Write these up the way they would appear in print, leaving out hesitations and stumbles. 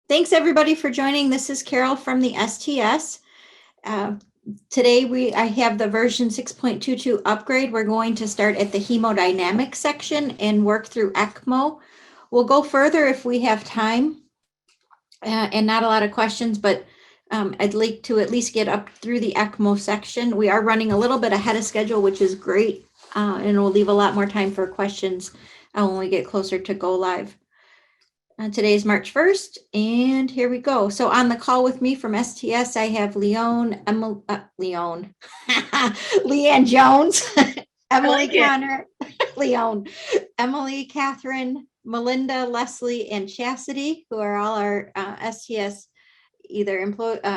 Thanks everybody for joining. This is Carol from the STS. Today I have the version 6.22 upgrade. We're going to start at the hemodynamics section and work through ECMO. We'll go further if we have time and not a lot of questions, but I'd like to at least get up through the ECMO section. We are running a little bit ahead of schedule, which is great, and we'll leave a lot more time for questions when we get closer to go live. Today is March 1st, and here we go. So on the call with me from STS, I have Leanne Jones, Emily Connor, Leone, Emily, Catherine, Melinda, Leslie, and Chastity, who are all our STS either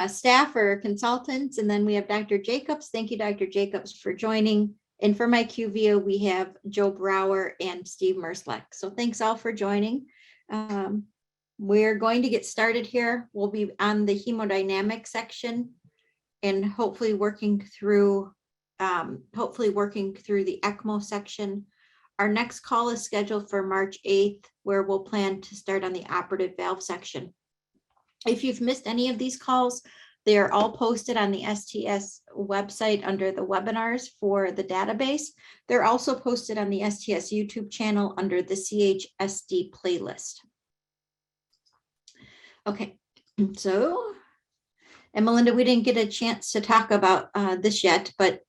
staff or consultants. And then we have Dr. Jacobs. Thank you, Dr. Jacobs, for joining. And for my QVIA, we have Joe Brower and Steve Mersleck. So thanks all for joining. We're going to get started here. We'll be on the hemodynamic section and hopefully working through the ECMO section. Our next call is scheduled for March 8th, where we'll plan to start on the operative valve section. If you've missed any of these calls, they are all posted on the STS website under the webinars for the database. They're also posted on the STS YouTube channel under the CHSD playlist. Okay, so, and Melinda, we didn't get a chance to talk about this yet, but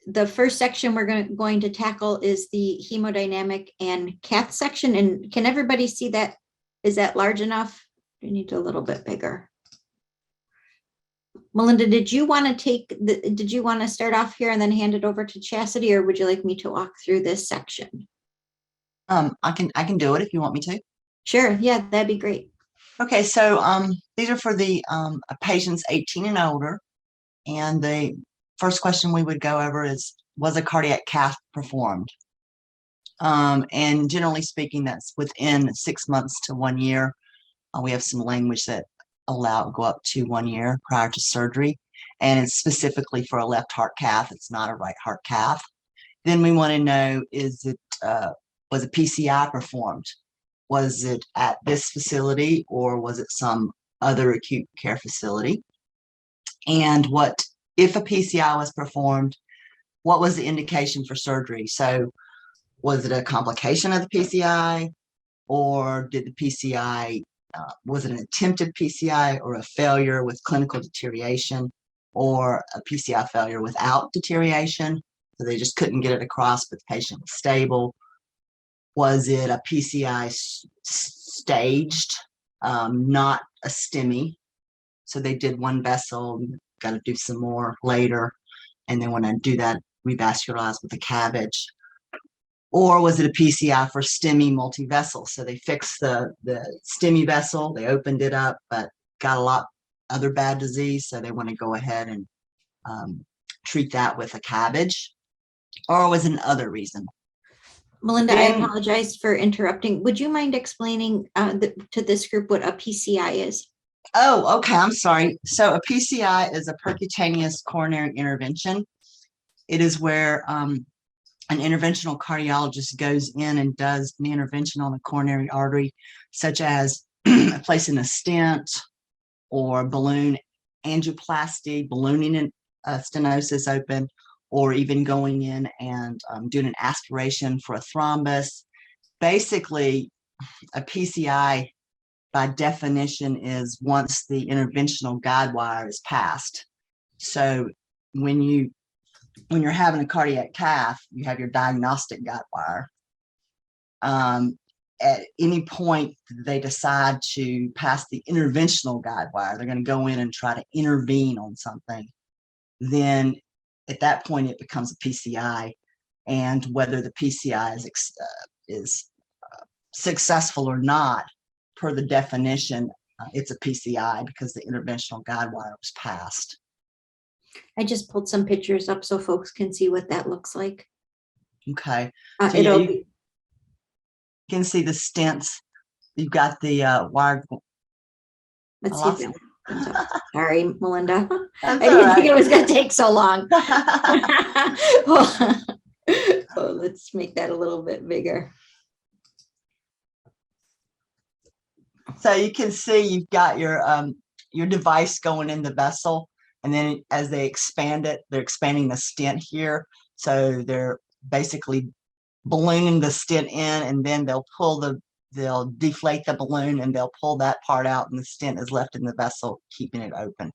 the first section we're going to tackle is the hemodynamic and cath section. And can everybody see that? Is that large enough? You need a little bit bigger. Melinda, did you want to start off here and then hand it over to Chastity, or would you like me to walk through this section? I can do it if you want me to. Sure, yeah, that'd be great. Okay, so these are for the patients 18 and older, and the first question we would go over is, was a cardiac cath performed? And generally speaking, that's within 6 months to 1 year. We have some language that allow go up to 1 year prior to surgery, and it's specifically for a left heart cath. It's not a right heart cath. Then we want to know, was a PCI performed? Was it at this facility or was it some other acute care facility? And if a PCI was performed, what was the indication for surgery? So was it a complication of the PCI, or did the PCI, was it an attempted PCI or a failure with clinical deterioration, or a PCI failure without deterioration? So they just couldn't get it across, but the patient was stable. Was it a PCI staged, not a STEMI? So they did one vessel, got to do some more later, and they want to do that revascularize with a CABG. Or was it a PCI for STEMI multi-vessel? So they fixed the STEMI vessel, they opened it up, but got a lot other bad disease, so they want to go ahead and treat that with a CABG. Or was it another reason? Melinda, I apologize for interrupting. Would you mind explaining to this group what a PCI is? Oh, okay. I'm sorry. So a PCI is a percutaneous coronary intervention. It is where an interventional cardiologist goes in and does the intervention on the coronary artery, such as placing a stent or balloon angioplasty, ballooning stenosis open, or even going in and doing an aspiration for a thrombus. Basically, a PCI, by definition, is once the interventional guide wire is passed. So when you're having a cardiac cath, you have your diagnostic guide wire. At any point they decide to pass the interventional guide wire, they're going to go in and try to intervene on something. Then at that point, it becomes a PCI, and whether the PCI is successful or not, per the definition, it's a PCI because the interventional guide wire was passed. I just pulled some pictures up so folks can see what that looks like. Okay. So you can see the stents. You've got the wire. Let's see if that comes up. Sorry, Melinda. That's I didn't think it was going to take so long. Well, let's make that a little bit bigger. So you can see you've got your device going in the vessel, and then as they expand it, they're expanding the stent here. So they're basically ballooning the stent in, and then they'll deflate the balloon and they'll pull that part out, and the stent is left in the vessel, keeping it open.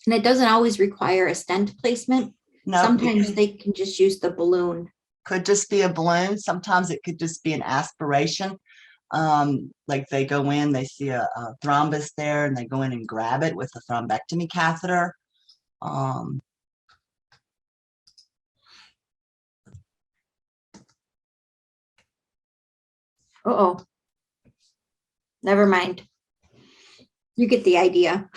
And it doesn't always require a stent placement. No, Sometimes they can just use the balloon. Could just be a balloon. Sometimes it could just be an aspiration. Like they go in, they see a thrombus there, and they go in and grab it with a thrombectomy catheter. Uh-oh. Never mind. You get the idea.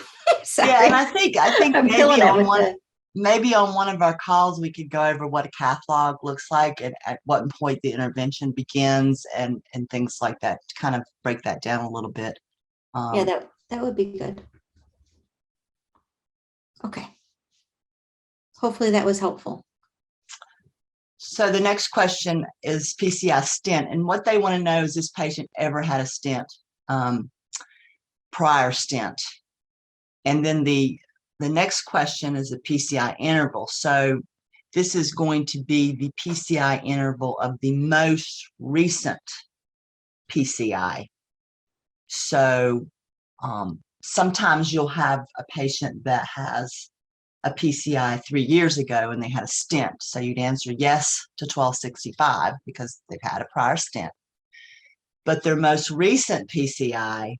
Sorry. Yeah, and I think I'm killing it with maybe on one of our calls we could go over what a cath log looks like and at what point the intervention begins and things like that, to kind of break that down a little bit. Yeah, that would be good. Okay. Hopefully that was helpful. So the next question is PCI stent, and what they want to know is this patient ever had a stent, prior stent. And then the next question is the PCI interval. So this is going to be the PCI interval of the most recent PCI. So sometimes you'll have a patient that has a PCI 3 years ago and they had a stent. So you'd answer yes to 1265 because they've had a prior stent. But their most recent PCI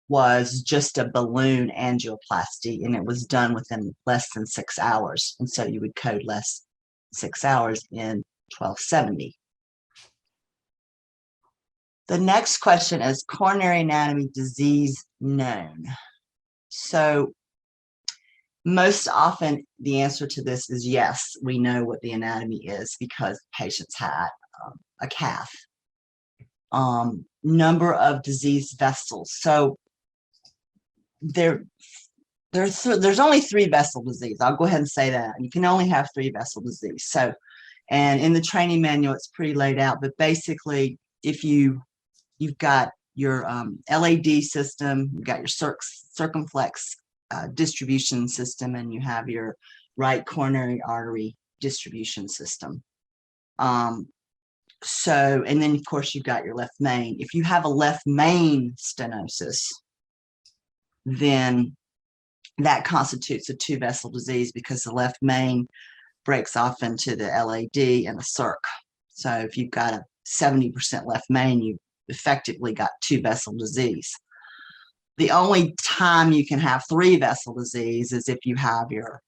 was just a balloon angioplasty, and it was done within less than 6 hours. And so you would code less 6 hours in 1270. The next question is coronary anatomy disease known. So most often the answer to this is yes, we know what the anatomy is because patients had a cath. Number of diseased vessels. So there's only 3 vessel disease. I'll go ahead and say that. You can only have 3 vessel disease. So, and in the training manual, it's pretty laid out, but basically if you've got your LAD system, you've got your circumflex distribution system, and you have your right coronary artery distribution system. So, and then of course you've got your left main. If you have a left main stenosis, then that constitutes a 2 vessel disease because the left main breaks off into the LAD and the circ. So if you've got a 70% left main, you've effectively got 2 vessel disease. The only time you can have 3 vessel disease is if you have your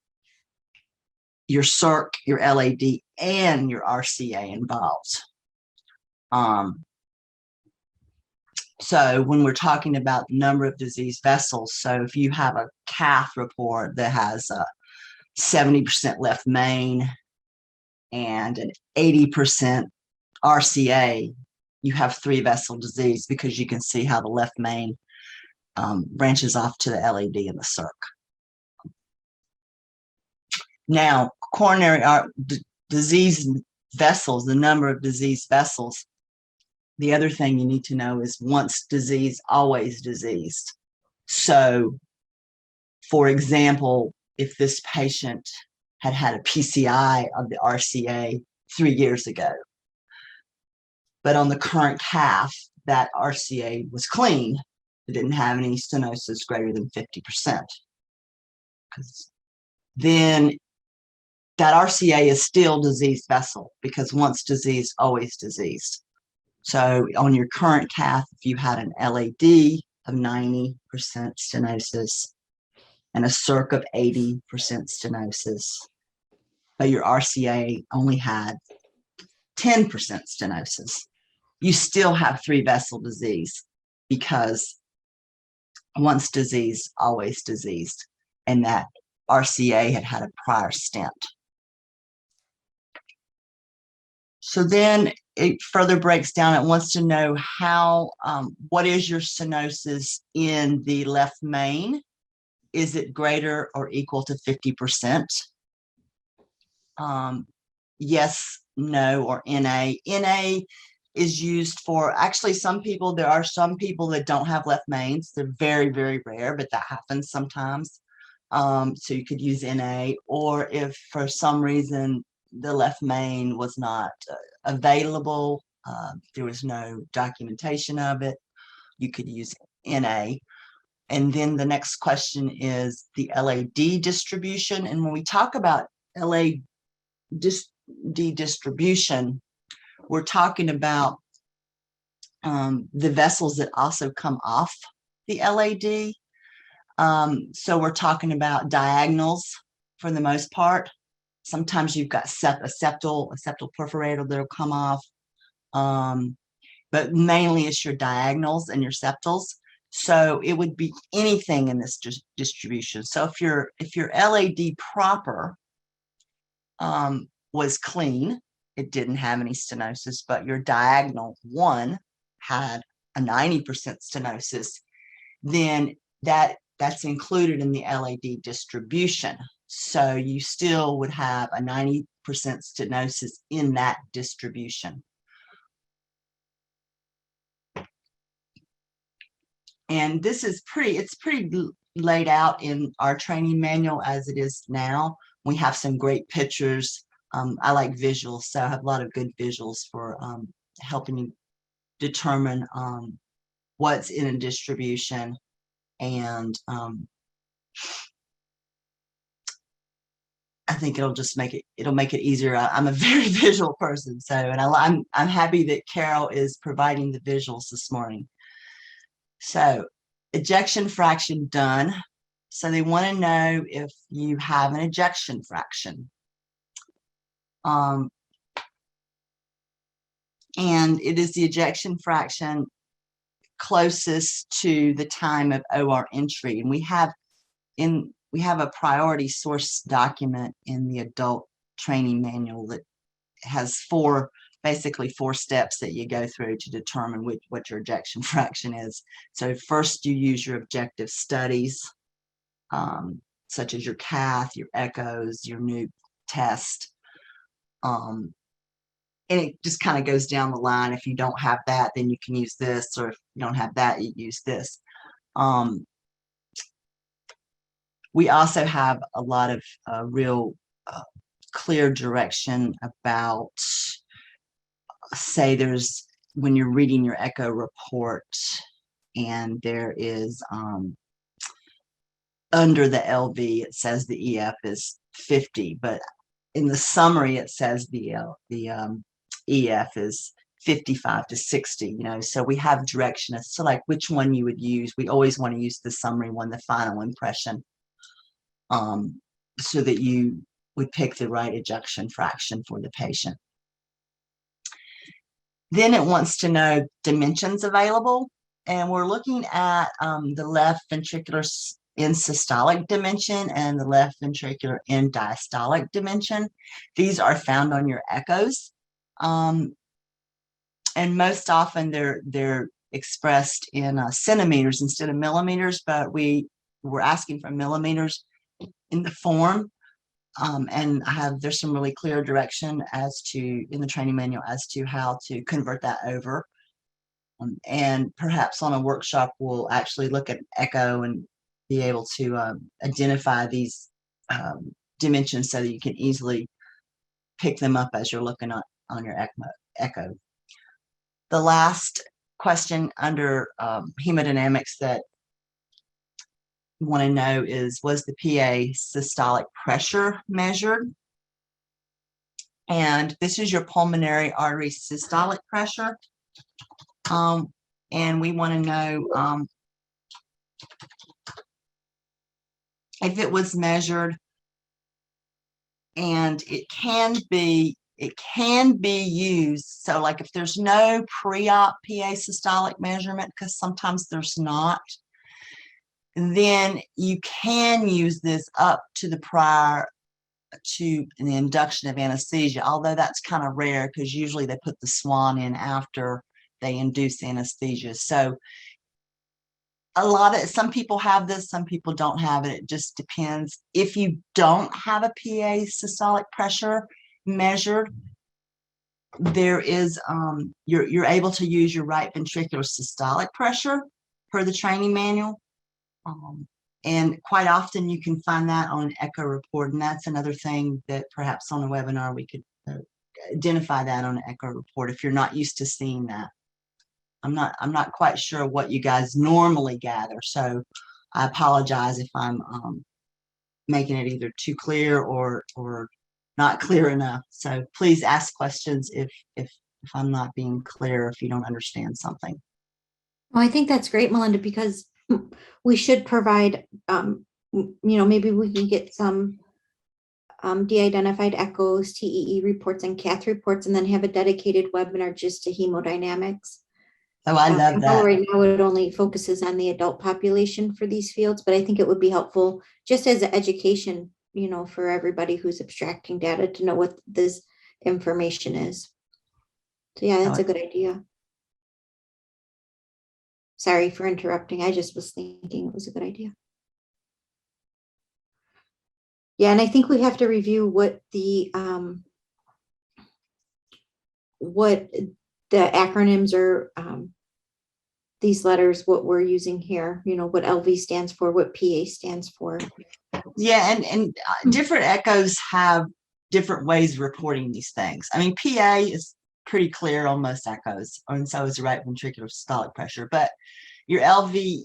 circ, your LAD, and your RCA involved. So when we're talking about the number of diseased vessels, so if you have a cath report that has a 70% left main and an 80% RCA, you have 3 vessel disease because you can see how the left main branches off to the LAD and the circ. Now, coronary disease vessels, the number of diseased vessels. The other thing you need to know is once diseased, always diseased. So, for example, if this patient had had a PCI of the RCA 3 years ago, but on the current cath, that RCA was clean, it didn't have any stenosis greater than 50%. Then that RCA is still diseased vessel because once diseased, always diseased. So on your current cath, if you had an LAD of 90% stenosis and a circ of 80% stenosis, but your RCA only had 10% stenosis, you still have 3 vessel disease because once diseased, always diseased, and that RCA had a prior stent. So then it further breaks down. It wants to know how, what is your stenosis in the left main? Is it greater or equal to 50%? Yes, no, or NA. NA is used for, actually there are some people that don't have left mains. They're very, very rare, but that happens sometimes. So you could use NA, or if for some reason the left main was not available, there was no documentation of it, you could use NA. And then the next question is the LAD distribution. And when we talk about LAD distribution, we're talking about the vessels that also come off the LAD. So we're talking about diagonals for the most part. Sometimes you've got a septal perforator that'll come off, but mainly it's your diagonals and your septals. So it would be anything in this distribution. So if your LAD proper was clean, it didn't have any stenosis, but your diagonal one had a 90% stenosis, then that's included in the LAD distribution. So you still would have a 90% stenosis in that distribution. And this is it's pretty laid out in our training manual as it is now. We have some great pictures. I like visuals, so I have a lot of good visuals for helping you determine what's in a distribution. And I think it'll make it easier. I'm a very visual person, so, and I'm happy that Carol is providing the visuals this morning. So ejection fraction done. So they want to know if you have an ejection fraction. And it is the ejection fraction closest to the time of OR entry. And we have a priority source document in the adult training manual that has basically four steps that you go through to determine what your ejection fraction is. So first you use your objective studies, such as your cath, your echoes, your nuke test. And it just kind of goes down the line. If you don't have that, then you can use this, or if you don't have that, you use this. We also have a lot of real clear direction about, say when you're reading your echo report and there is under the LV, it says the EF is 50, but in the summary, it says the EF is 55 to 60, so we have direction as to like which one you would use. We always want to use the summary one, the final impression, so that you would pick the right ejection fraction for the patient. Then it wants to know dimensions available, and we're looking at the left ventricular end systolic dimension and the left ventricular end diastolic dimension. These are found on your echoes, and most often they're expressed in centimeters instead of millimeters, but we're asking for millimeters in the form. And there's some really clear direction in the training manual as to how to convert that over. And perhaps on a workshop, we'll actually look at echo and be able to identify these dimensions so that you can easily pick them up as you're looking on your echo. The last question under hemodynamics that want to know is, was the PA systolic pressure measured? And this is your pulmonary artery systolic pressure. And we want to know if it was measured, and it can be used. So like if there's no pre-op PA systolic measurement, because sometimes there's not, then you can use this up to the prior to the induction of anesthesia, although that's kind of rare because usually they put the swan in after they induce anesthesia. So some people have this, some people don't have it. It just depends. If you don't have a PA systolic pressure measured, there is you're able to use your right ventricular systolic pressure per the training manual. And quite often you can find that on an echo report, and that's another thing that perhaps on a webinar we could identify that on an echo report if you're not used to seeing that. I'm not quite sure what you guys normally gather, so I apologize if I'm making it either too clear or not clear enough. So please ask questions if I'm not being clear, if you don't understand something. Well, I think that's great, Melinda, because we should provide, maybe we can get some de-identified echoes, TEE reports, and cath reports, and then have a dedicated webinar just to hemodynamics. Oh, I love that. Right now it only focuses on the adult population for these fields, but I think it would be helpful just as an education, for everybody who's abstracting data to know what this information is. So yeah, that's a good idea. Sorry for interrupting. I just was thinking it was a good idea. Yeah, and I think we have to review what the acronyms are, these letters, what we're using here, what LV stands for, what PA stands for. Yeah, and different echoes have different ways of reporting these things. I mean, PA is pretty clear on most echoes, and so is the right ventricular systolic pressure. But your LV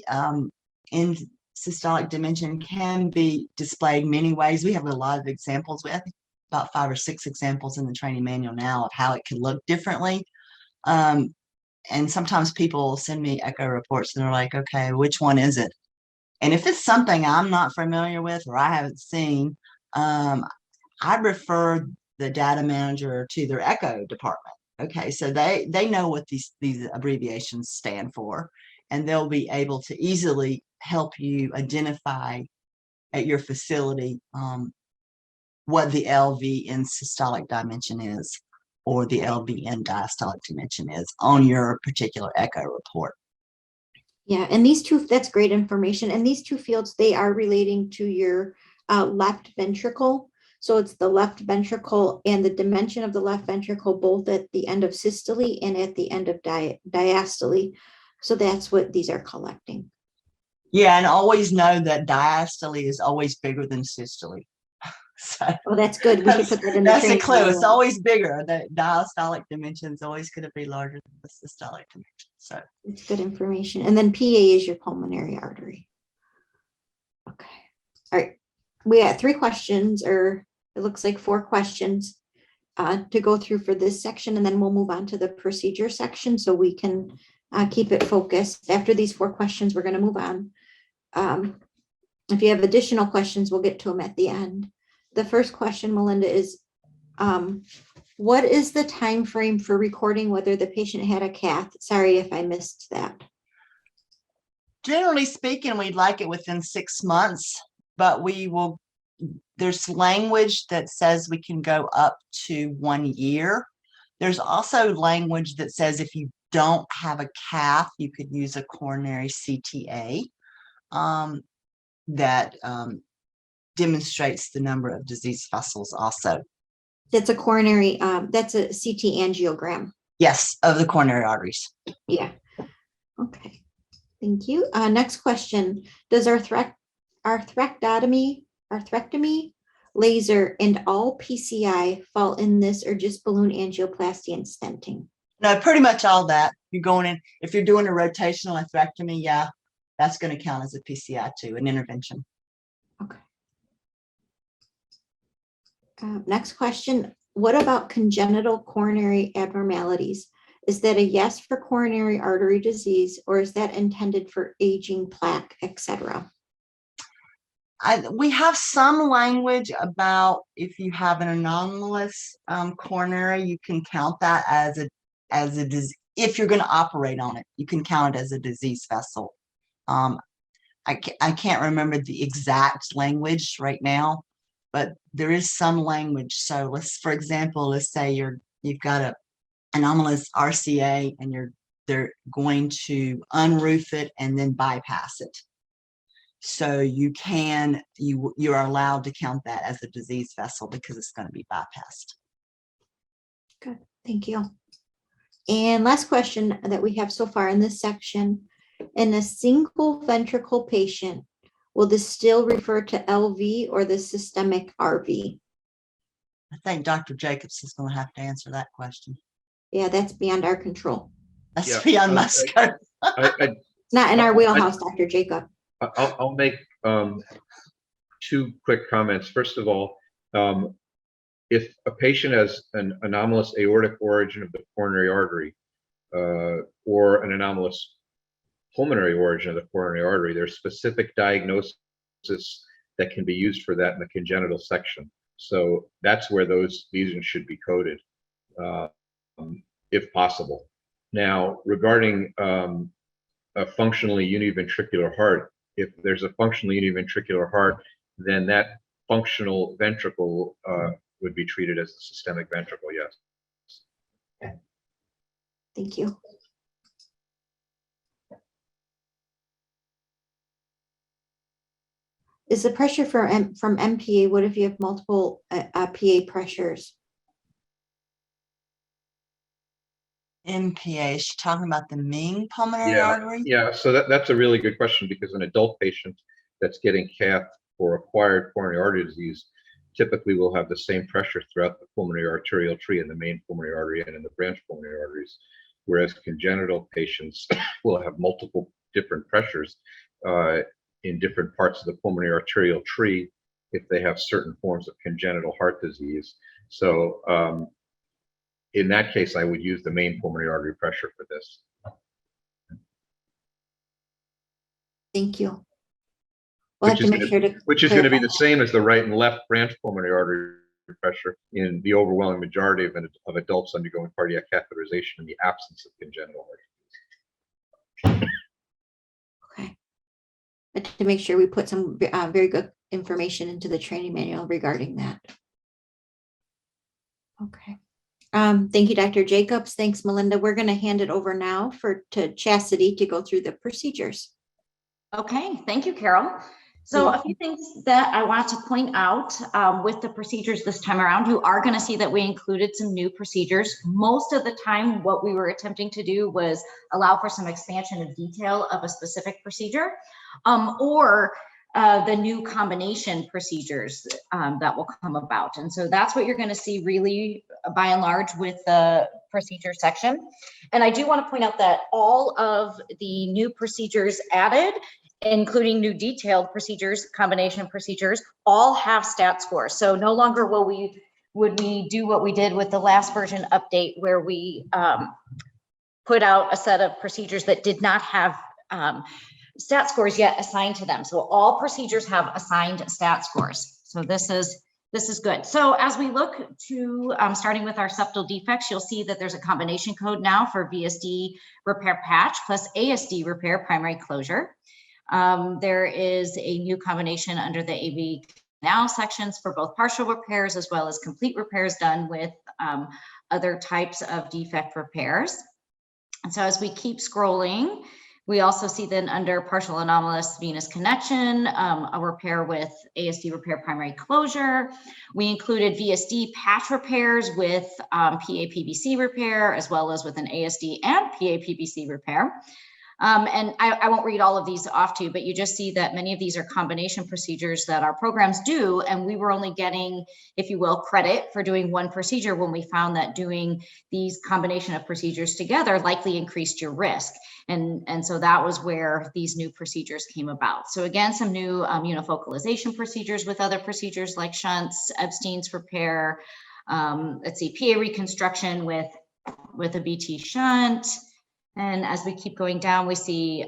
in systolic dimension can be displayed many ways. We have a lot of examples. We have about 5 or 6 examples in the training manual now of how it can look differently. And sometimes people send me echo reports and they're like, okay, which one is it? And if it's something I'm not familiar with or I haven't seen, I refer the data manager to their echo department. Okay, so they know what these abbreviations stand for, and they'll be able to easily help you identify at your facility what the LV in systolic dimension is, or the LV in diastolic dimension is on your particular echo report. Yeah, and that's great information. And these two fields, they are relating to your left ventricle. So it's the left ventricle and the dimension of the left ventricle, both at the end of systole and at the end of diastole. So that's what these are collecting. Yeah, and always know that diastole is always bigger than systole. So that's good. We should put that in the that's a clue. manual. It's always bigger. The diastolic dimension is always going to be larger than the systolic dimension. So it's good information. And then PA is your pulmonary artery. Okay. All right. We had 3 questions, or it looks like 4 questions to go through for this section, and then we'll move on to the procedure section so we can keep it focused. After these 4 questions, we're going to move on. If you have additional questions, we'll get to them at the end. The first question, Melinda, is what is the time frame for recording whether the patient had a cath? Sorry if I missed that. Generally speaking, we'd like it within 6 months, but there's language that says we can go up to 1 year. There's also language that says if you don't have a cath, you could use a coronary CTA that demonstrates the number of disease vessels also. That's a coronary, that's a CT angiogram. Yes, of the coronary arteries. Yeah. Okay. Thank you. Next question. Does arthrectomy, laser, and all PCI fall in this, or just balloon angioplasty and stenting? No, pretty much all that. You're going in, if you're doing a rotational atherectomy, yeah, that's going to count as a PCI too, an intervention. Okay. Next question. What about congenital coronary abnormalities? Is that a yes for coronary artery disease, or is that intended for aging, plaque, etc.? We have some language about if you have an anomalous coronary, you can count that as a disease. If you're going to operate on it, you can count it as a disease vessel. I can't remember the exact language right now, but there is some language. So for example, let's say you've got a anomalous RCA and they're going to unroof it and then bypass it. So you are allowed to count that as a disease vessel because it's going to be bypassed. Good. Thank you. And last question that we have so far in this section. In a single ventricle patient, will this still refer to LV or the systemic RV? I think Dr. Jacobs is going to have to answer that question. Yeah, that's beyond our control. That's Yeah, beyond my scope. Not in our wheelhouse, Dr. Jacob. I'll make two quick comments. First of all, if a patient has an anomalous aortic origin of the coronary artery or an anomalous pulmonary origin of the coronary artery, there's specific diagnosis that can be used for that in the congenital section. So that's where those lesions should be coded, if possible. Now, regarding a functionally univentricular heart, if there's a functionally univentricular heart, then that functional ventricle would be treated as the systemic ventricle, yes. Thank you. Is the pressure from MPA, what if you have multiple PA pressures? MPA, is she talking about the mean pulmonary artery? Yeah, so that's a really good question, because an adult patient that's getting cath for acquired coronary artery disease typically will have the same pressure throughout the pulmonary arterial tree in the main pulmonary artery and in the branch pulmonary arteries, whereas congenital patients will have multiple different pressures in different parts of the pulmonary arterial tree if they have certain forms of congenital heart disease. So in that case, I would use the main pulmonary artery pressure for this. Thank you. We'll Which is going to be the same as the right and left branch pulmonary artery pressure in the overwhelming majority of adults undergoing cardiac catheterization in the absence of congenital heart disease. Okay. But to make sure we put some very good information into the training manual regarding that. Okay. Thank you, Dr. Jacobs. Thanks, Melinda. We're going to hand it over now to Chastity to go through the procedures. Okay, thank you, Carol. So a few things that I want to point out with the procedures this time around. You are going to see that we included some new procedures. Most of the time, what we were attempting to do was allow for some expansion of detail of a specific procedure, or the new combination procedures that will come about. And so that's what you're going to see really by and large with the procedure section. And I do want to point out that all of the new procedures added, including new detailed procedures, combination procedures, all have stat scores. So no longer would we do what we did with the last version update, where we put out a set of procedures that did not have stat scores yet assigned to them. So all procedures have assigned stat scores. So this is good. So as we look to starting with our septal defects, you'll see that there's a combination code now for VSD repair patch plus ASD repair primary closure. There is a new combination under the AV canal sections for both partial repairs as well as complete repairs done with other types of defect repairs. And so as we keep scrolling, we also see then under partial anomalous venous connection, a repair with ASD repair primary closure. We included VSD patch repairs with PA-PVC repair, as well as with an ASD and PA-PVC repair. And I won't read all of these off to you, but you just see that many of these are combination procedures that our programs do. And we were only getting, if you will, credit for doing one procedure when we found that doing these combination of procedures together likely increased your risk. And so that was where these new procedures came about. So again, some new unifocalization procedures with other procedures like shunts, Epstein's repair, let's see, PA reconstruction with a VT shunt. And as we keep going down, we see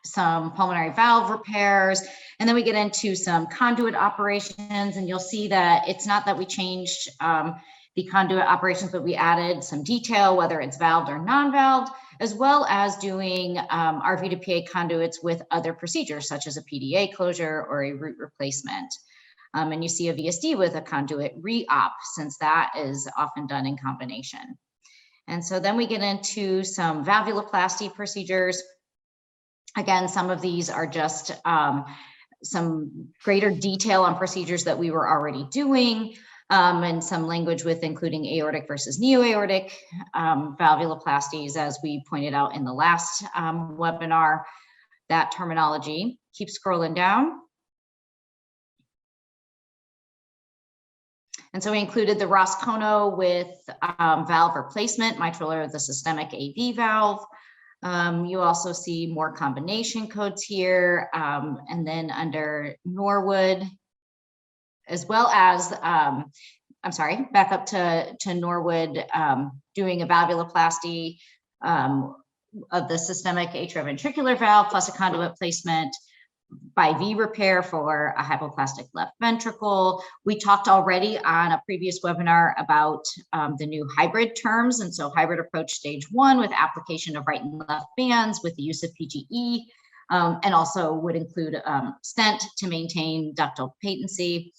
some pulmonary valve repairs, and then we get into some conduit operations, and you'll see that it's not that we changed the conduit operations, but we added some detail, whether it's valved or non-valved, as well as doing RV to PA conduits with other procedures, such as a PDA closure or a root replacement. And you see a VSD with a conduit re-op, since that is often done in combination. And so then we get into some valvuloplasty procedures. Again, some of these are just some greater detail on procedures that we were already doing. and some language with including aortic versus neo-aortic valvuloplasties, as we pointed out in the last webinar, that terminology. Keep scrolling down. And so we included the Roscono with valve replacement, mitral or the systemic AV valve. You also see more combination codes here. And then under Norwood, as well as, I'm sorry, back up to Norwood, doing a valvuloplasty of the systemic atrioventricular valve plus a conduit placement by V repair for a hypoplastic left ventricle. We talked already on a previous webinar about the new hybrid terms. And so hybrid approach stage 1 with application of right and left bands with the use of PGE, and also would include stent to maintain ductal patency.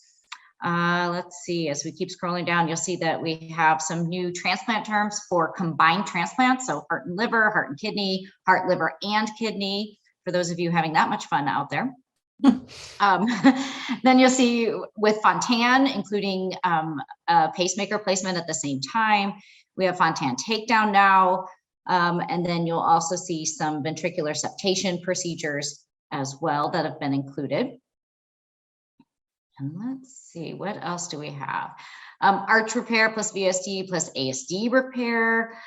Let's see, as we keep scrolling down, you'll see that we have some new transplant terms for combined transplants. So heart and liver, heart and kidney, heart, liver, and kidney, for those of you having that much fun out there. Then you'll see with Fontan, including a pacemaker placement at the same time. We have Fontan takedown now. And then you'll also see some ventricular septation procedures as well that have been included. And let's see, what else do we have? Arch repair plus VSD plus ASD repair,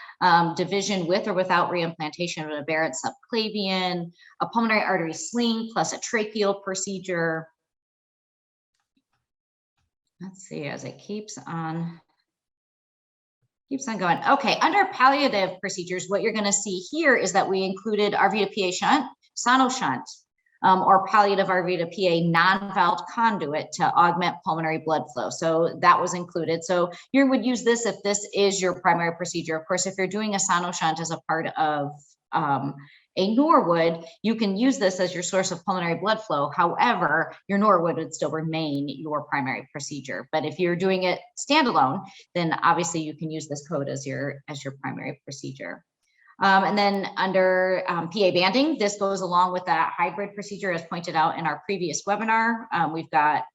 division with or without reimplantation of an aberrant subclavian, a pulmonary artery sling plus a tracheal procedure. Let's see, as it keeps on going. Okay, under palliative procedures, what you're going to see here is that we included RV to PA shunt, sono shunt, or palliative RV to PA non-valved conduit to augment pulmonary blood flow. So that was included. So you would use this if this is your primary procedure. Of course, if you're doing a sono shunt as a part of a Norwood, you can use this as your source of pulmonary blood flow. However, your Norwood would still remain your primary procedure. But if you're doing it standalone, then obviously you can use this code as your primary procedure. And then under PA banding, this goes along with that hybrid procedure as pointed out in our previous webinar. We've got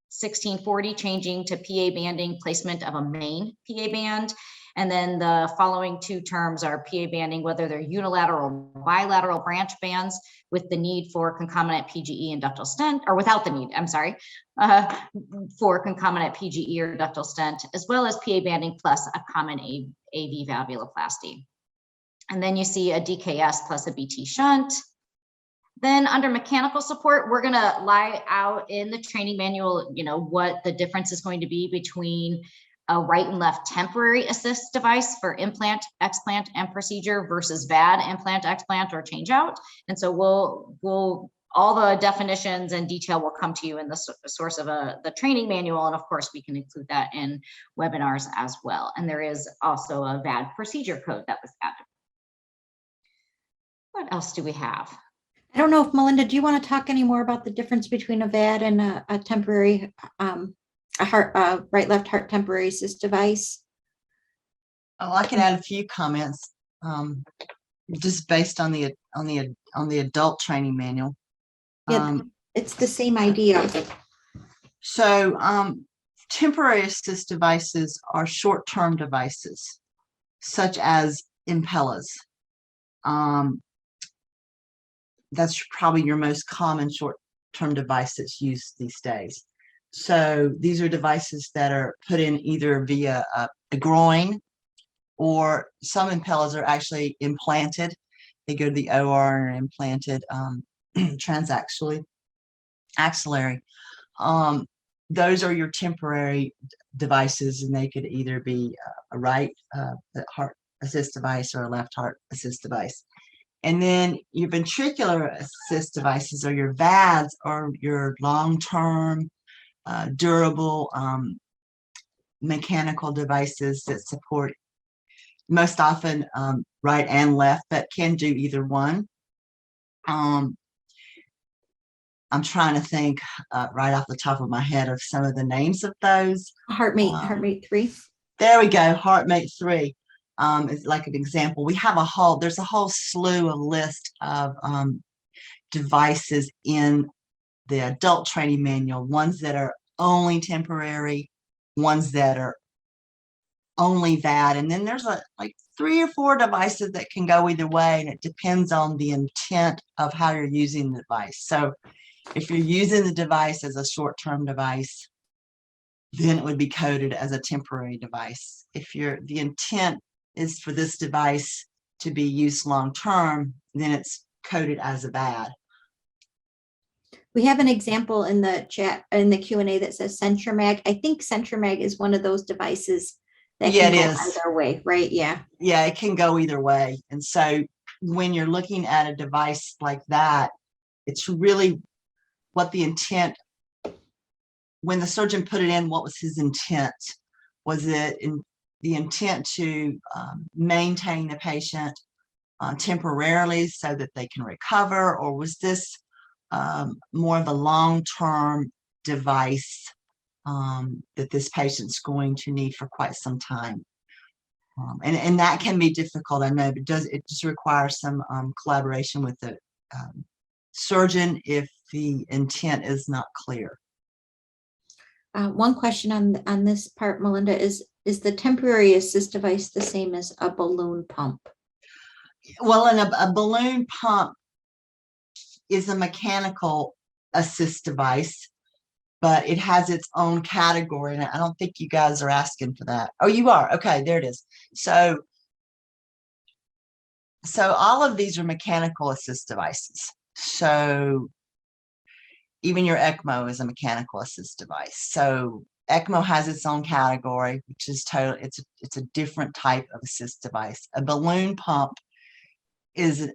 1640 changing to PA banding, placement of a main PA band. And then the following two terms are PA banding, whether they're unilateral or bilateral branch bands with the need for concomitant PGE and ductal stent, or without the need, I'm sorry, for concomitant PGE or ductal stent, as well as PA banding plus a common AV valvuloplasty. And then you see a DKS plus a BT shunt. Then under mechanical support, we're going to lie out in the training manual, what the difference is going to be between a right and left temporary assist device for implant, explant, and procedure versus VAD, implant, explant, or change out. And so we'll all the definitions and detail will come to you in the source of the training manual. And of course, we can include that in webinars as well. And there is also a VAD procedure code that was added. What else do we have? I don't know if Melinda, do you want to talk any more about the difference between a VAD and a temporary, right-left heart temporary assist device? Oh, I can add a few comments, just based on the adult training manual. Yeah, it's the same idea. So temporary assist devices are short-term devices, such as Impellas. That's probably your most common short-term device that's used these days. So these are devices that are put in either via a groin, or some Impellas are actually implanted. They go to the OR and are implanted transaxillary. Those are your temporary devices, and they could either be a right heart assist device or a left heart assist device. And then your ventricular assist devices, or your VADs, or your long-term, durable mechanical devices that support most often right and left, but can do either one. I'm trying to think right off the top of my head of some of the names of those. HeartMate 3. There we go, HeartMate 3. Is like an example. There's a whole slew of list of devices in the adult training manual, ones that are only temporary, ones that are only that. And then there's like 3 or 4 devices that can go either way, and it depends on the intent of how you're using the device. So if you're using the device as a short-term device, then it would be coded as a temporary device. If the intent is for this device to be used long-term, then it's coded as a VAD. We have an example in the chat, in the Q&A, that says CentraMag. I think CentraMag is one of those devices that Yeah, can it go is. either way, right? Yeah. Yeah, it can go either way. And so when you're looking at a device like that, it's really what the intent, when the surgeon put it in, what was his intent? Was it the intent to maintain the patient temporarily so that they can recover, or was this more of a long-term device that this patient's going to need for quite some time? And that can be difficult, I know, but it just requires some collaboration with the surgeon if the intent is not clear. One question on this part, Melinda, is the temporary assist device the same as a balloon pump? Well, and a balloon pump is a mechanical assist device, but it has its own category, and I don't think you guys are asking for that. Oh, you are. Okay, there it is. So all of these are mechanical assist devices. So even your ECMO is a mechanical assist device. So ECMO has its own category, which is it's a different type of assist device. A balloon pump is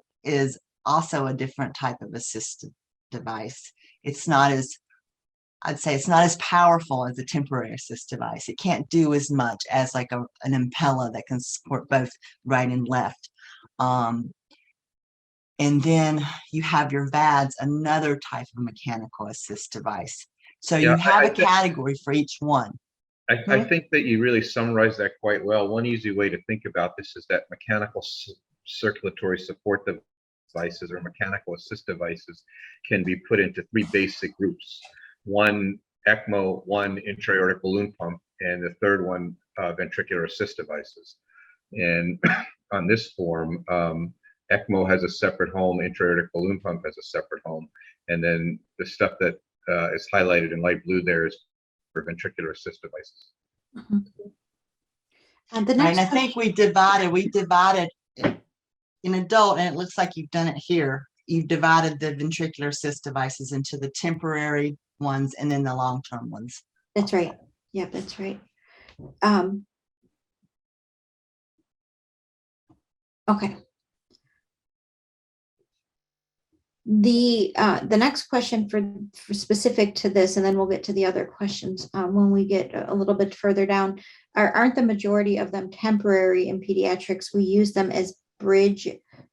also a different type of assist device. It's not as, I'd say it's not as powerful as a temporary assist device. It can't do as much as like an Impella that can support both right and left. And then you have your VADs, another type of mechanical assist device. So Yeah, you have a category for each one. I think that you really summarized that quite well. One easy way to think about this is that mechanical circulatory support devices or mechanical assist devices can be put into 3 basic groups. One ECMO, one intra-aortic balloon pump, and the third one ventricular assist devices. And on this form, ECMO has a separate home, intra-aortic balloon pump has a separate home, and then the stuff that is highlighted in light blue there is for ventricular assist devices. Mm-hmm. And the Right, next and I think we divided in adult, and it looks like you've done it here. You've divided the ventricular assist devices into the temporary ones and then the long-term ones. That's right. Yeah, that's right. Okay. The next question for specific to this, and then we'll get to the other questions when we get a little bit further down, aren't the majority of them temporary in pediatrics? We use them as bridge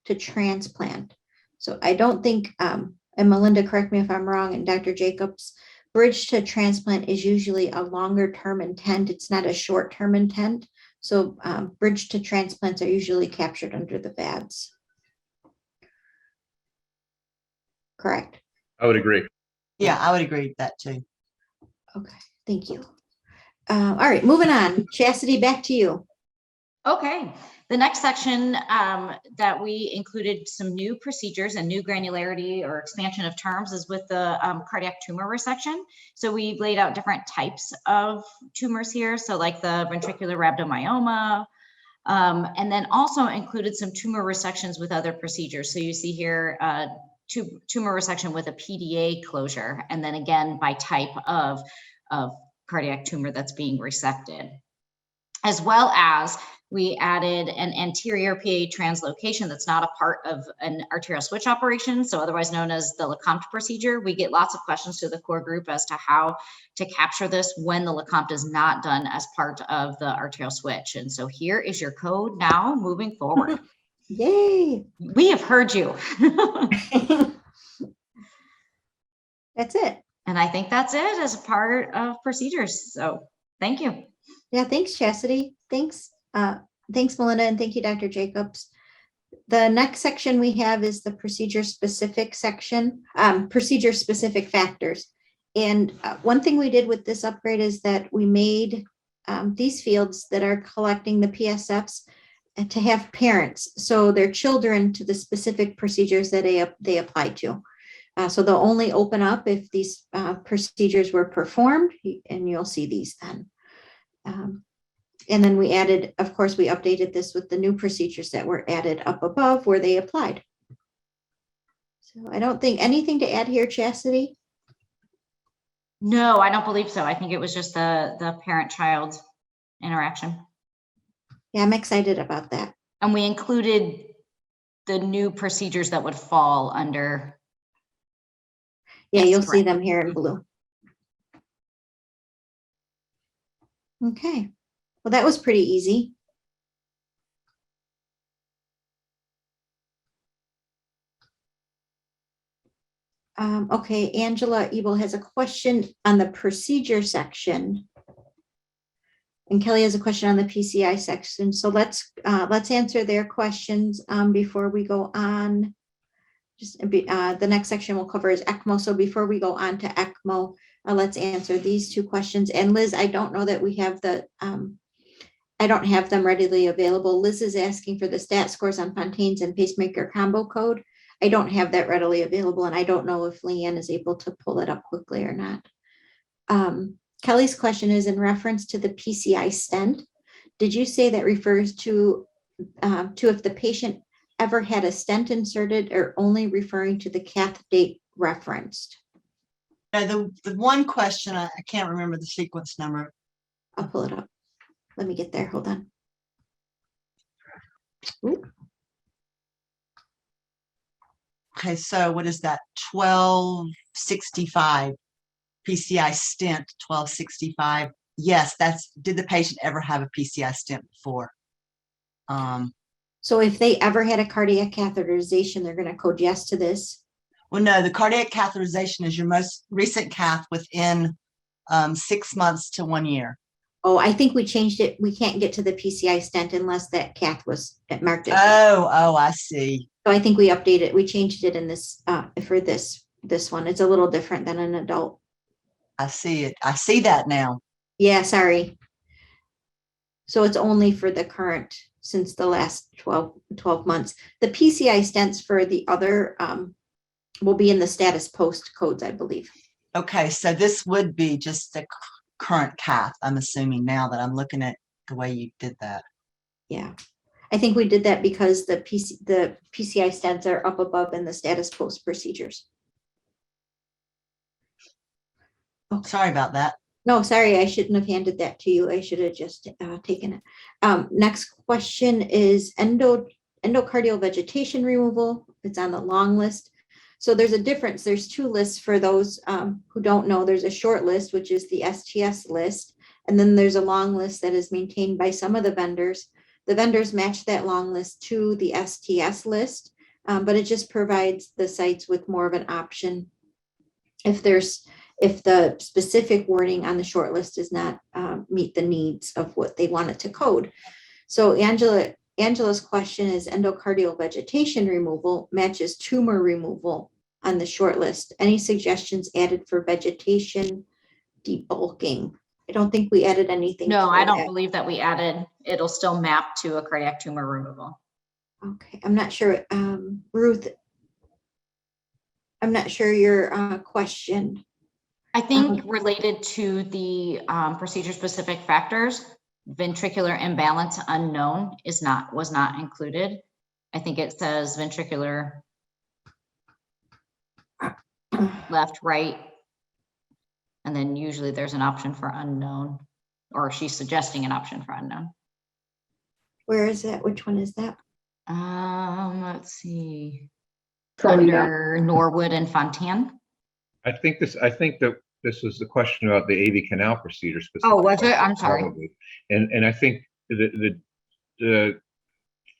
to transplant. So I don't think, and Melinda, correct me if I'm wrong, and Dr. Jacobs, bridge to transplant is usually a longer term intent. It's not a short term intent. So bridge to transplants are usually captured under the VADs. Correct. I would agree. Yeah, I would agree with that too. Okay, thank you. All right, moving on. Chastity, back to you. Okay, the next section that we included some new procedures and new granularity or expansion of terms is with the cardiac tumor resection. So we've laid out different types of tumors here. So like the ventricular rhabdomyoma, and then also included some tumor resections with other procedures. So you see here, tumor resection with a PDA closure, and then again by type of cardiac tumor that's being resected. As well as we added an anterior PA translocation that's not a part of an arterial switch operation, so otherwise known as the Lecomte procedure. We get lots of questions to the core group as to how to capture this when the Lecomte is not done as part of the arterial switch. And so here is your code now moving forward. Yay. We have heard you. That's it. And I think that's it as a part of procedures. So thank you. Yeah, thanks, Chastity. Thanks, Melinda, and thank you, Dr. Jacobs. The next section we have is the procedure-specific section, procedure-specific factors. And one thing we did with this upgrade is that we made these fields that are collecting the PSFs to have parents, so their children to the specific procedures that they apply to. So they'll only open up if these procedures were performed, and you'll see these then. And then we added, of course, we updated this with the new procedures that were added up above where they applied. So I don't think anything to add here, Chastity. No, I don't believe so. I think it was just the parent-child interaction. Yeah, I'm excited about that. And we included the new procedures that would fall under. Yeah, Yes, you'll see correct. them here in blue. Okay, well, that was pretty easy. Okay, Angela Ebel has a question on the procedure section. And Kelly has a question on the PCI section. So let's answer their questions before we go on. Just the next section we'll cover is ECMO. So before we go on to ECMO, let's answer these two questions. And Liz, I don't know that we have I don't have them readily available. Liz is asking for the stat scores on Fontaine's and pacemaker combo code. I don't have that readily available, and I don't know if Leanne is able to pull it up quickly or not. Kelly's question is in reference to the PCI stent. Did you say that refers to if the patient ever had a stent inserted, or only referring to the cath date referenced? Now, the one question, I can't remember the sequence number. I'll pull it up. Let me get there. Hold on. Ooh. Okay, so what is that? 1265 PCI stent, 1265. Yes, did the patient ever have a PCI stent before? So if they ever had a cardiac catheterization, they're going to code yes to this. Well, no, the cardiac catheterization is your most recent cath within 6 months to 1 year. Oh, I think we changed it. We can't get to the PCI stent unless that cath was marked as. Oh, I see. So I think we updated, we changed it in this, for this one. It's a little different than an adult. I see it. I see that now. Yeah, sorry. So it's only for the current, since the last 12 months. The PCI stents for the other will be in the status post codes, I believe. Okay, so this would be just the current cath, I'm assuming, now that I'm looking at the way you did that. Yeah. I think we did that because the PCI stents are up above in the status post procedures. Okay. Sorry about that. No, sorry, I shouldn't have handed that to you. I should have just taken it. Next question is endocardial vegetation removal. It's on the long list. So there's a difference. There's two lists for those who don't know. There's a short list, which is the STS list. And then there's a long list that is maintained by some of the vendors. The vendors match that long list to the STS list, but it just provides the sites with more of an option if the specific wording on the short list does not meet the needs of what they want it to code. So Angela's question is endocardial vegetation removal matches tumor removal on the short list. Any suggestions added for vegetation debulking? I don't think we added anything. No, I don't believe that we added. It'll still map to a cardiac tumor removal. Okay, I'm not sure. Ruth, I'm not sure your question. I think related to the procedure-specific factors, ventricular imbalance unknown was not included. I think it says ventricular left, right, and then usually there's an option for unknown, or she's suggesting an option for unknown. Where is that? Which one is that? Let's see. Under Norwood and Fontaine. I think that this was the question about the AV canal procedure specifically. Oh, was it? I'm sorry. Probably. And I think the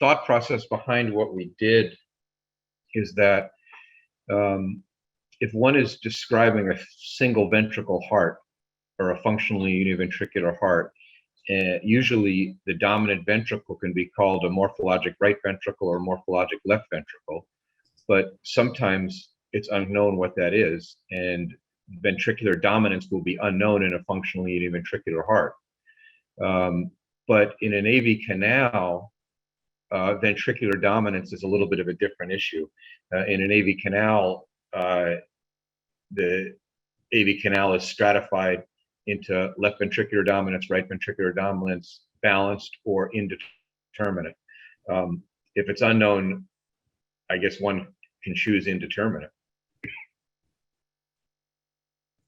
thought process behind what we did is that if one is describing a single ventricle heart or a functionally univentricular heart, usually the dominant ventricle can be called a morphologic right ventricle or morphologic left ventricle, but sometimes it's unknown what that is, and ventricular dominance will be unknown in a functionally univentricular heart. But in an AV canal, ventricular dominance is a little bit of a different issue. In an AV canal, the AV canal is stratified into left ventricular dominance, right ventricular dominance, balanced, or indeterminate. If it's unknown, I guess one can choose indeterminate.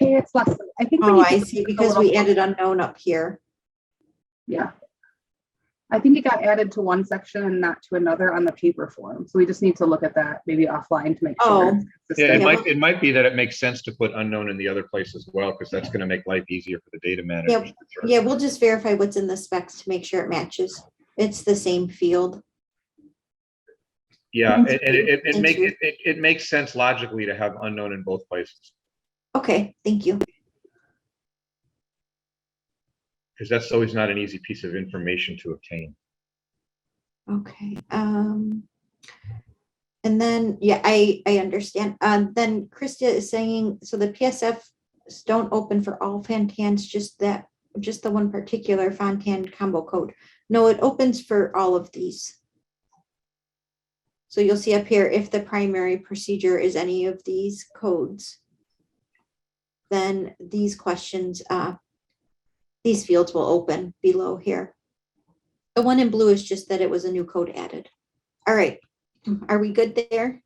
It's less. I think. Oh, I see, because we added unknown up here. Yeah. I think it got added to one section and not to another on the paper form. So we just need to look at that maybe offline to make sure. Oh. It's Yeah, consistent. it might be that it makes sense to put unknown in the other place as well, because that's going to make life easier for the data managers. Yeah, we'll just verify what's in the specs to make sure it matches. It's the same field. Yeah, and Thank you. it makes sense logically to have unknown in both places, Okay, thank you. because that's always not an easy piece of information to obtain. Okay, and then, yeah, I understand. Then Krista is saying, so the PSFs don't open for all Fontans, just the one particular Fontan combo code. No, it opens for all of these. So you'll see up here, if the primary procedure is any of these codes, then these questions, these fields will open below here. The one in blue is just that it was a new code added. All right, are we good there?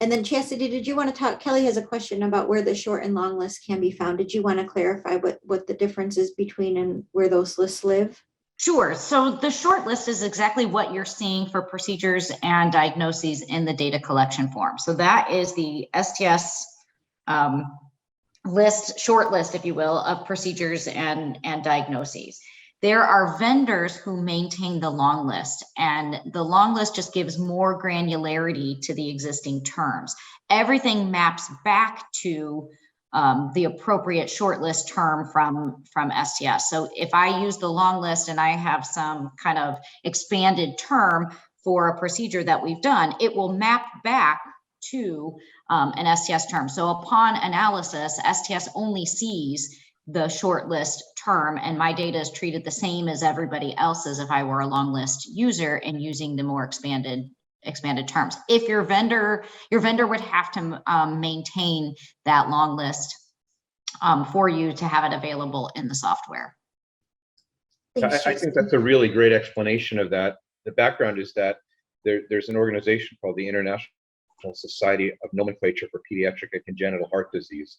And then Chastity, did you want to talk? Kelly has a question about where the short and long list can be found. Did you want to clarify what the difference is between and where those lists live? Sure. So the short list is exactly what you're seeing for procedures and diagnoses in the data collection form. So that is the STS short list, if you will, of procedures and diagnoses. There are vendors who maintain the long list, and the long list just gives more granularity to the existing terms. Everything maps back to the appropriate shortlist term from STS. So if I use the long list and I have some kind of expanded term for a procedure that we've done, it will map back to an STS term. So upon analysis, STS only sees the shortlist term, and my data is treated the same as everybody else's if I were a long list user and using the more expanded terms. If your vendor would have to maintain that long list for you to have it available in the software. I think that's a really great explanation of that. The background is that there's an organization called the International Society of Nomenclature for Pediatric and Congenital Heart Disease.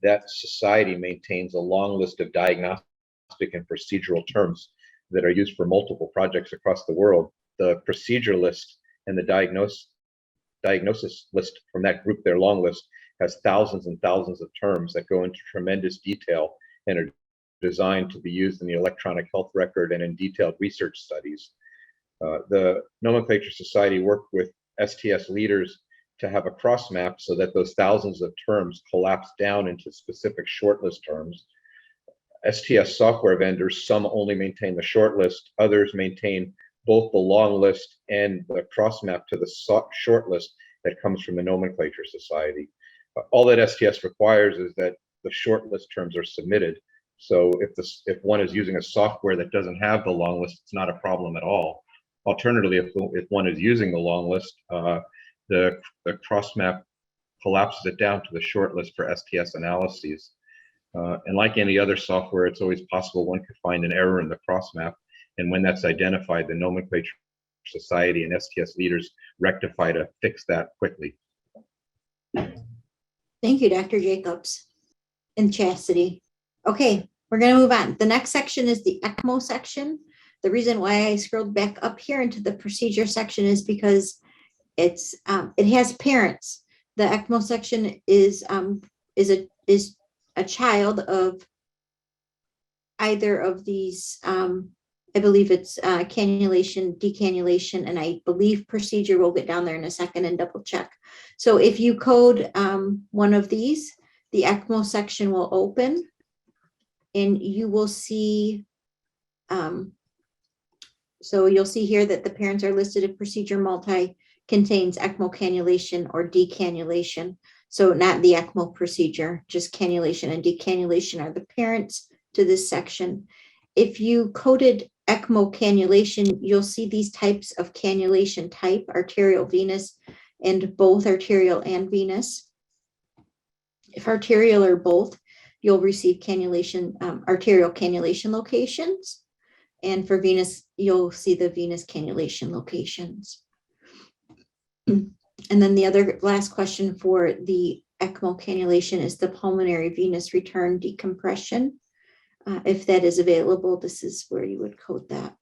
That society maintains a long list of diagnostic and procedural terms that are used for multiple projects across the world. The procedure list and the diagnosis list from that group, their long list, has thousands and thousands of terms that go into tremendous detail and are designed to be used in the electronic health record and in detailed research studies. The Nomenclature Society worked with STS leaders to have a cross map so that those thousands of terms collapse down into specific shortlist terms. STS software vendors, some only maintain the short list, others maintain both the long list and the cross map to the short list that comes from the Nomenclature Society. All that STS requires is that the short list terms are submitted. So if one is using a software that doesn't have the long list, it's not a problem at all. Alternatively, if one is using the long list, the cross map collapses it down to the short list for STS analyses. And like any other software, it's always possible one could find an error in the cross map. And when that's identified, the Nomenclature Society and STS leaders rectify to fix that quickly. Thank you, Dr. Jacobs and Chastity. Okay, we're going to move on. The next section is the ECMO section. The reason why I scrolled back up here into the procedure section is because it has parents. The ECMO section is a child of either of these. I believe it's cannulation, decannulation, and I believe procedure. We'll get down there in a second and double check. So if you code one of these, the ECMO section will open, and you will see. So you'll see here that the parents are listed if procedure multi contains ECMO cannulation or decannulation. So not the ECMO procedure, just cannulation and decannulation are the parents to this section. if you coded ECMO cannulation, you'll see these types of cannulation type, arterial, venous, and both arterial and venous. If arterial or both, you'll receive cannulation, arterial cannulation locations. And for venous, you'll see the venous cannulation locations. And then the other last question for the ECMO cannulation is the pulmonary venous return decompression. If that is available, this is where you would code that.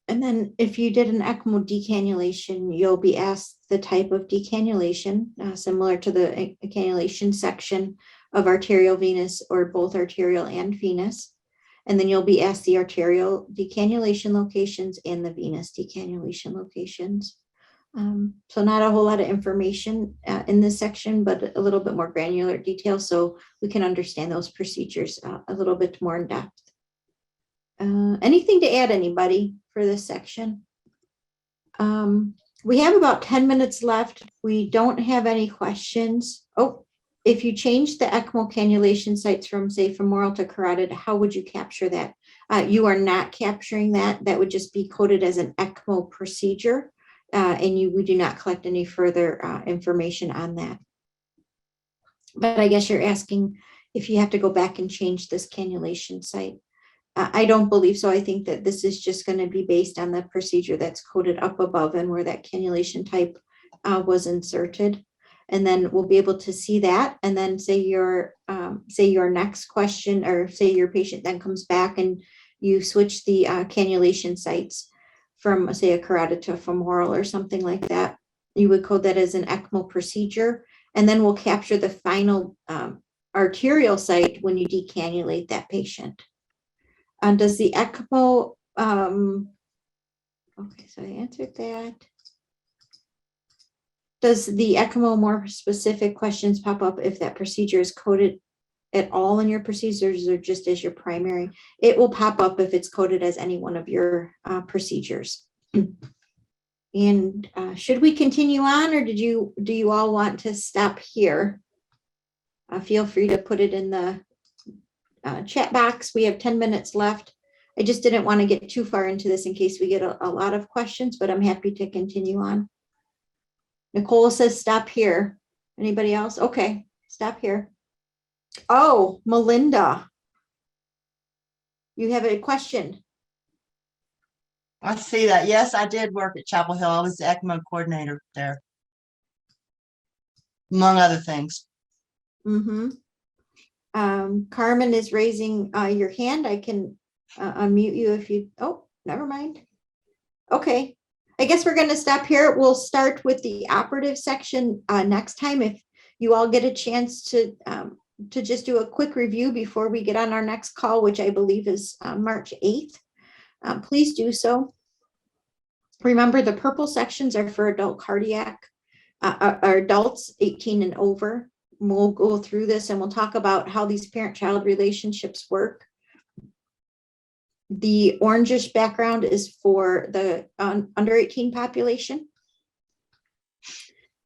And then if you did an ECMO decannulation, you'll be asked the type of decannulation, similar to the cannulation section of arterial venous or both arterial and venous. And then you'll be asked the arterial decannulation locations and the venous decannulation locations. So not a whole lot of information in this section, but a little bit more granular detail so we can understand those procedures a little bit more in depth. Anything to add, anybody, for this section? We have about 10 minutes left. We don't have any questions. Oh, if you change the ECMO cannulation sites from, say, femoral to carotid, how would you capture that? You are not capturing that. That would just be coded as an ECMO procedure. And we do not collect any further information on that. But I guess you're asking if you have to go back and change this cannulation site. I don't believe so. I think that this is just going to be based on the procedure that's coded up above and where that cannulation type was inserted. And then we'll be able to see that. And then say your next question, or say your patient then comes back and you switch the cannulation sites from, say, a carotid to a femoral or something like that. You would code that as an ECMO procedure, and then we'll capture the final arterial site when you decannulate that patient. Does the ECMO, okay, so I answered that. Does the ECMO more specific questions pop up if that procedure is coded at all in your procedures or just as your primary? It will pop up if it's coded as any one of your procedures. And should we continue on, or do you all want to stop here? Feel free to put it in the chat box. We have 10 minutes left. I just didn't want to get too far into this in case we get a lot of questions, but I'm happy to continue on. Nicole says stop here. Anybody else? Okay, stop here. Oh, Melinda, you have a question. I see that. Yes, I did work at Chapel Hill. I was the ECMO coordinator there, among other things. Mm-hmm. Carmen is raising your hand. I can unmute you if you, oh, never mind. Okay, I guess we're going to stop here. We'll start with the operative section next time. If you all get a chance to just do a quick review before we get on our next call, which I believe is March 8th. Please do so. Remember, the purple sections are for adult cardiac, or adults 18 and over. We'll go through this and we'll talk about how these parent-child relationships work. The orangish background is for the under 18 population.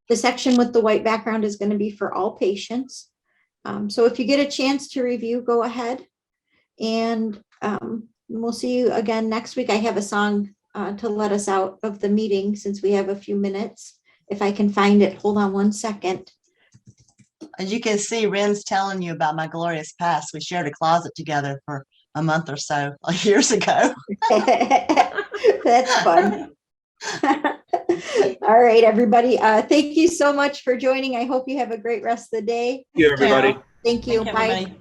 The section with the white background is going to be for all patients. So if you get a chance to review, go ahead. And we'll see you again next week. I have a song to let us out of the meeting since we have a few minutes. If I can find it, hold on one second. As you can see, Ren's telling you about my glorious past. We shared a closet together for a month or so years ago. That's fun. All right, everybody. Thank you so much for joining. I hope you have a great rest of the day. Thank you, everybody. Thank you. Thank you, Bye. everybody.